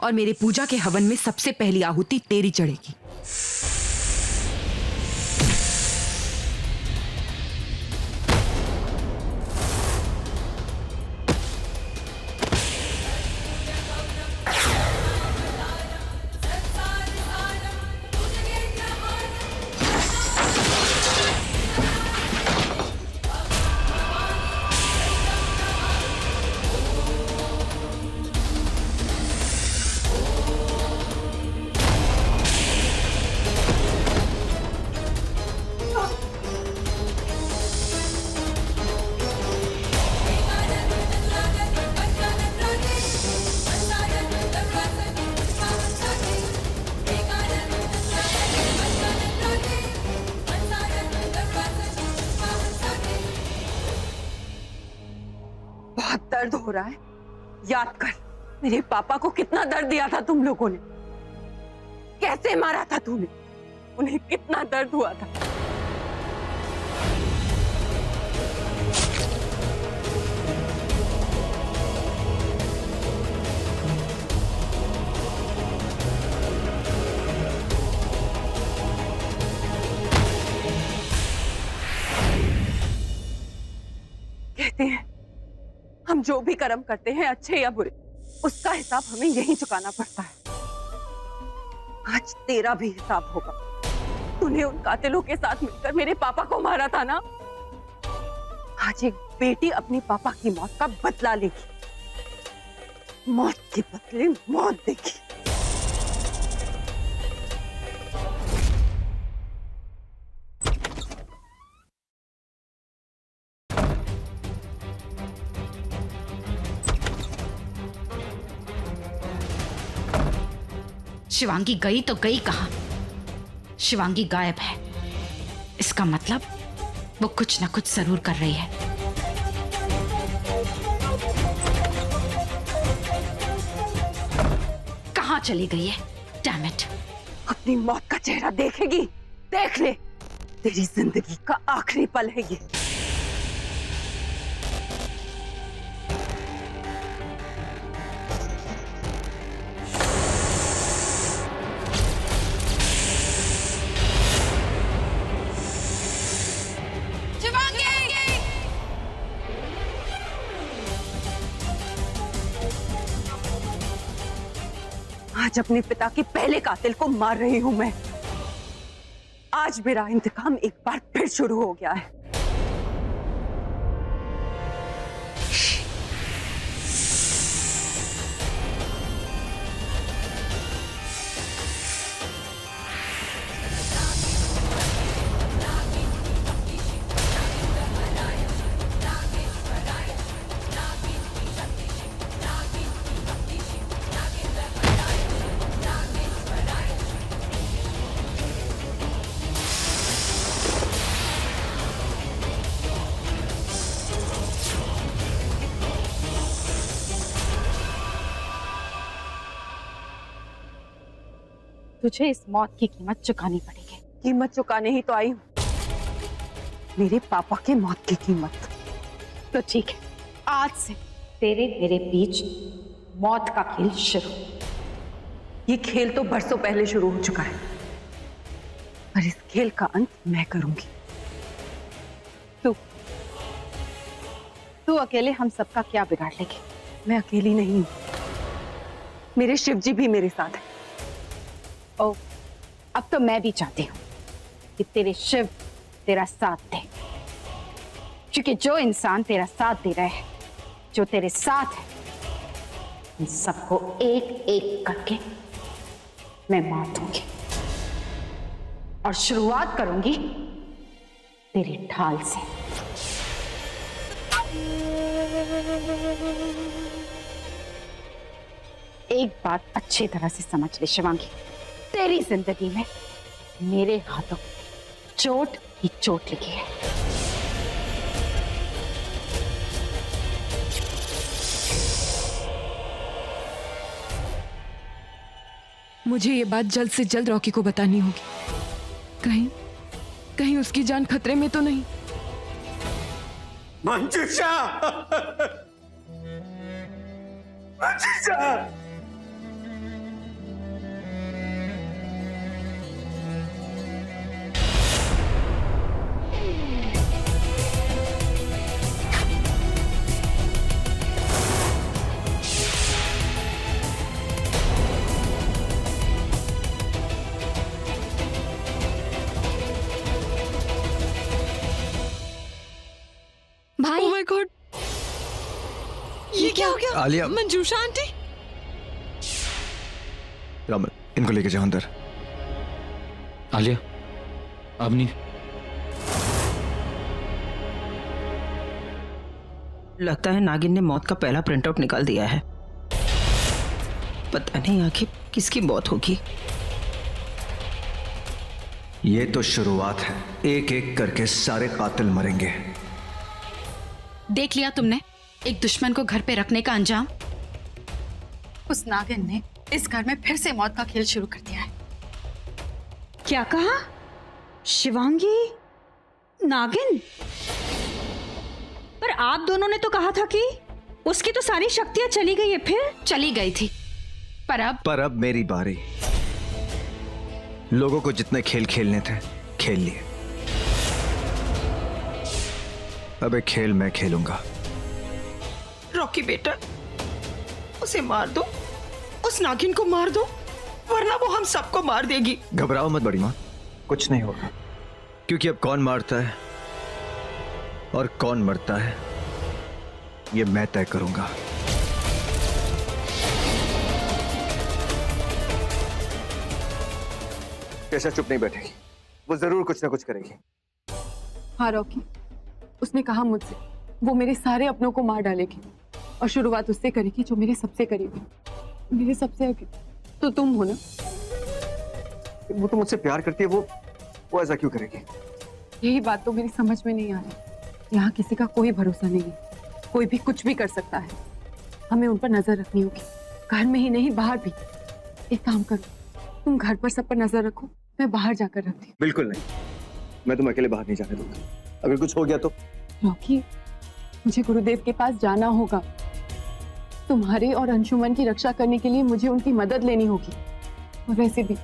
और मेरे पूजा के हवन में सबसे पहली आहुति तेरी चढ़ेगी। बहुत दर्द हो रहा है। याद कर, मेरे पापा को कितना दर्द दिया था तुम लोगों ने, कैसे मारा था तूने, उन्हें कितना दर्द हुआ था। कहते हैं हम जो भी कर्म करते हैं, अच्छे या बुरे, उसका हिसाब हमें यहीं चुकाना पड़ता है। आज तेरा भी हिसाब होगा। तूने उन कातिलों के साथ मिलकर मेरे पापा को मारा था ना। आज एक बेटी अपने पापा की मौत का बदला लेगी, मौत के बदले मौत देगी। शिवांगी गई तो गई कहां? शिवांगी गायब है। इसका मतलब वो कुछ ना कुछ जरूर कर रही है। कहां चली गई है? Damn it! अपनी मौत का चेहरा देखेगी? देख ले, तेरी जिंदगी का आखिरी पल है ये। आज अपने पिता के पहले कातिल को मार रही हूं मैं। आज मेरा इंतकाम एक बार फिर शुरू हो गया है। तुझे इस मौत की कीमत चुकानी पड़ेगी। कीमत चुकाने ही तो आई हूं, मेरे पापा के मौत की कीमत। तो ठीक है, आज से तेरे मेरे बीच मौत का खेल शुरू। ये खेल तो बरसों पहले शुरू हो चुका है, पर इस खेल का अंत मैं करूंगी। तू अकेले हम सबका क्या बिगाड़ लेगी? मैं अकेली नहीं हूं, मेरे शिव जी भी मेरे साथ हैं। ओ, अब तो मैं भी चाहती हूँ कि तेरे शिव तेरा साथ दे, क्योंकि जो इंसान तेरा साथ दे रहा है, जो तेरे साथ है, इन सबको एक एक करके मैं मार दूंगी और शुरुआत करूंगी तेरी ढाल से। एक बात अच्छी तरह से समझ ले शिवांगी, तेरी जिंदगी में मेरे हाथों चोट ही चोट लगी है। मुझे ये बात जल्द से जल्द रॉकी को बतानी होगी। कहीं कहीं उसकी जान खतरे में तो नहीं। मंजूषा! मंजूषा! गॉड, ये क्या हो गया? आलिया। मंजूषा आंटी। रामन, इनको लेके जाओ अंदर। आलिया, अब नहीं। लगता है नागिन ने मौत का पहला प्रिंटआउट निकाल दिया है। पता नहीं आखिर किसकी मौत होगी। ये तो शुरुआत है, एक एक करके सारे कातिल मरेंगे। देख लिया तुमने एक दुश्मन को घर पे रखने का अंजाम। उस नागिन ने इस घर में फिर से मौत का खेल शुरू कर दिया है। क्या कहा? शिवांगी नागिन? पर आप दोनों ने तो कहा था कि उसकी तो सारी शक्तियां चली गई है। फिर चली गई थी, पर अब मेरी बारी। लोगों को जितने खेल खेलने थे खेल लिए, अब एक खेल मैं खेलूंगा। रॉकी बेटा, उसे मार दो, उस नागिन को मार दो, वरना वो हम सबको मार देगी। घबराओ मत बड़ी माँ, कुछ नहीं होगा। क्योंकि अब कौन मारता है और कौन मरता है ये मैं तय करूंगा। कैसा चुप नहीं बैठेगी, वो जरूर कुछ ना कुछ करेगी। हाँ रॉकी, उसने कहा मुझसे वो मेरे सारे अपनों को मार डालेगी और शुरुआत उससे करेगी जो मेरे सबसे करीबी, मेरे सबसे आगे तो तुम हो ना। वो तो मुझसे प्यार करती है, वो ऐसा क्यों करेगी? यही बात तो मेरी समझ में नहीं आ रही। यहाँ किसी का कोई भरोसा नहीं है, कोई भी कुछ भी कर सकता है। हमें उन पर नजर रखनी होगी, घर में ही नहीं बाहर भी। एक काम करो, तुम घर पर सब पर नजर रखो, मैं बाहर जाकर रखती हूँ। बिल्कुल नहीं, मैं तुम अकेले बाहर नहीं जाने दूंगा। अगर कुछ हो गया तो? रॉकी, मुझे गुरुदेव के पास जाना होगा। तुम्हारे और अंशुमन की रक्षा करने के लिए मुझे उनकी मदद लेनी होगी। और वैसे भी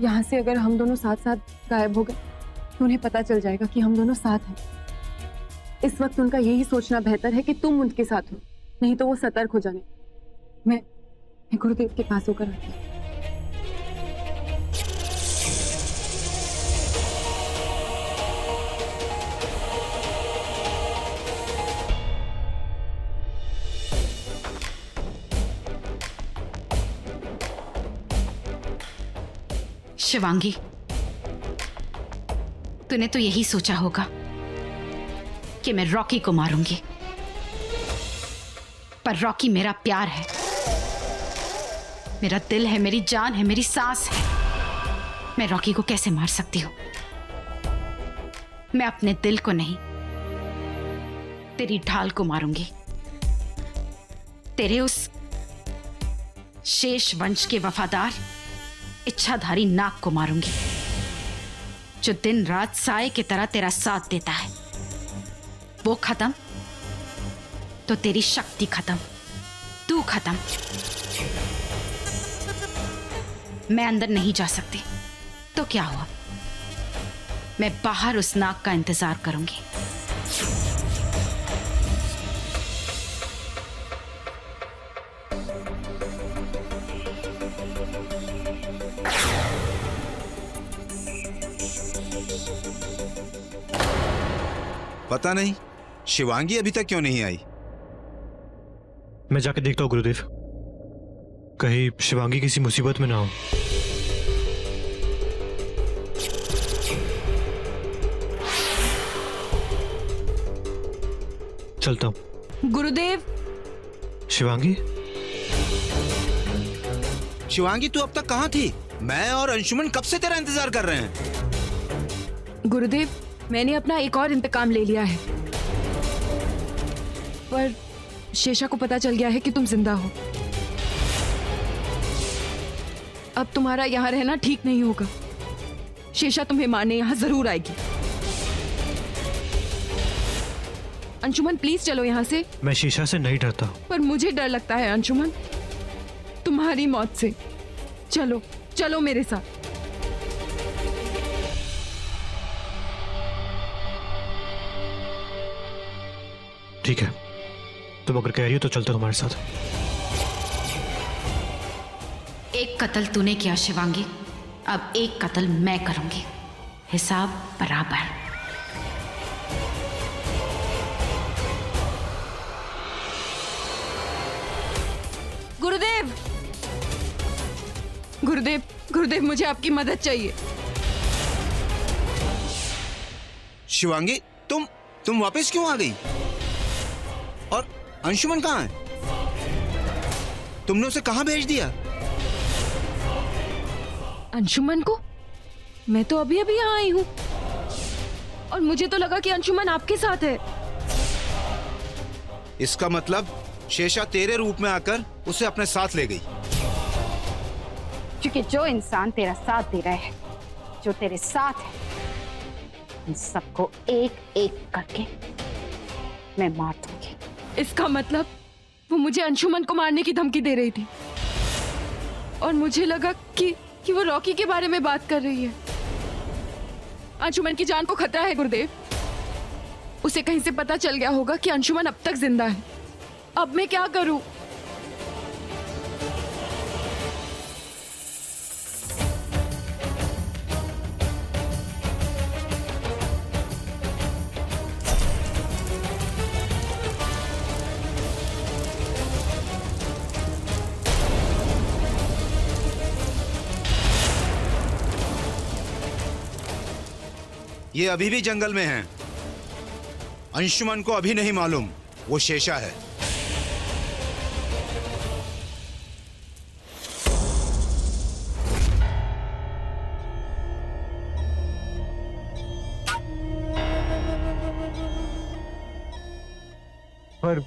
यहाँ से अगर हम दोनों साथ साथ गायब हो गए तो उन्हें पता चल जाएगा कि हम दोनों साथ हैं। इस वक्त उनका यही सोचना बेहतर है कि तुम उनके साथ हो, नहीं तो वो सतर्क हो जाने। मैं गुरुदेव के पास होकर आती हूँ। शिवांगी, तूने तो यही सोचा होगा कि मैं रॉकी को मारूंगी, पर रॉकी मेरा प्यार है, मेरा दिल है, मेरी जान है, मेरी सांस है। मैं रॉकी को कैसे मार सकती हूं? मैं अपने दिल को नहीं, तेरी ढाल को मारूंगी। तेरे उस शेष वंश के वफादार इच्छाधारी नाग को मारूंगी, जो दिन रात साए की तरह तेरा साथ देता है। वो खत्म तो तेरी शक्ति खत्म, तू खत्म। मैं अंदर नहीं जा सकती तो क्या हुआ, मैं बाहर उस नाग का इंतजार करूंगी। पता नहीं शिवांगी अभी तक क्यों नहीं आई। मैं जाके देखता हूँ गुरुदेव, कहीं शिवांगी किसी मुसीबत में ना हो। चलता हूँ। गुरुदेव। शिवांगी, शिवांगी तू अब तक कहाँ थी? मैं और अंशुमन कब से तेरा इंतजार कर रहे हैं। गुरुदेव, मैंने अपना एक और इंतकाम ले लिया है, पर शेषा को पता चल गया है कि तुम जिंदा हो। अब तुम्हारा यहाँ रहना ठीक नहीं होगा। शेषा तुम्हें मारने यहाँ जरूर आएगी। अंशुमन प्लीज चलो यहाँ से। मैं शीशा से नहीं डरता, पर मुझे डर लगता है अंशुमन, तुम्हारी मौत से। चलो चलो मेरे साथ। ठीक है, तुम अगर कह रही हो तो चलता तुम्हारे साथ। एक कत्ल तूने किया शिवांगी, अब एक कत्ल मैं करूंगी, हिसाब बराबर। गुरुदेव, गुरुदेव, गुरुदेव, मुझे आपकी मदद चाहिए। शिवांगी, तुम वापस क्यों आ गई? और अंशुमन कहाँ है? तुमने उसे कहाँ भेज दिया? अंशुमन को? मैं तो अभी अभी यहाँ आई हूँ और मुझे तो लगा कि अंशुमन आपके साथ है। इसका मतलब शेषा तेरे रूप में आकर उसे अपने साथ ले गई। क्योंकि जो इंसान तेरा साथ दे रहा है, जो तेरे साथ है, उन सबको एक एक करके मैं मार दूंगी। इसका मतलब वो मुझे अंशुमन को मारने की धमकी दे रही थी और मुझे लगा कि वो रॉकी के बारे में बात कर रही है। अंशुमन की जान को खतरा है गुरुदेव। उसे कहीं से पता चल गया होगा कि अंशुमन अब तक जिंदा है। अब मैं क्या करूं? ये अभी भी जंगल में हैं। अंशुमन को अभी नहीं मालूम वो शेषा है। पर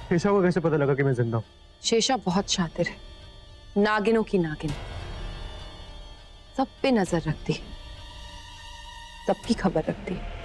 शेषा को कैसे पता लगा कि मैं जिंदा हूँ? शेषा बहुत शातिर है, नागिनों की नागिन, सब पे नजर रखती है, सबकी खबर रखती है।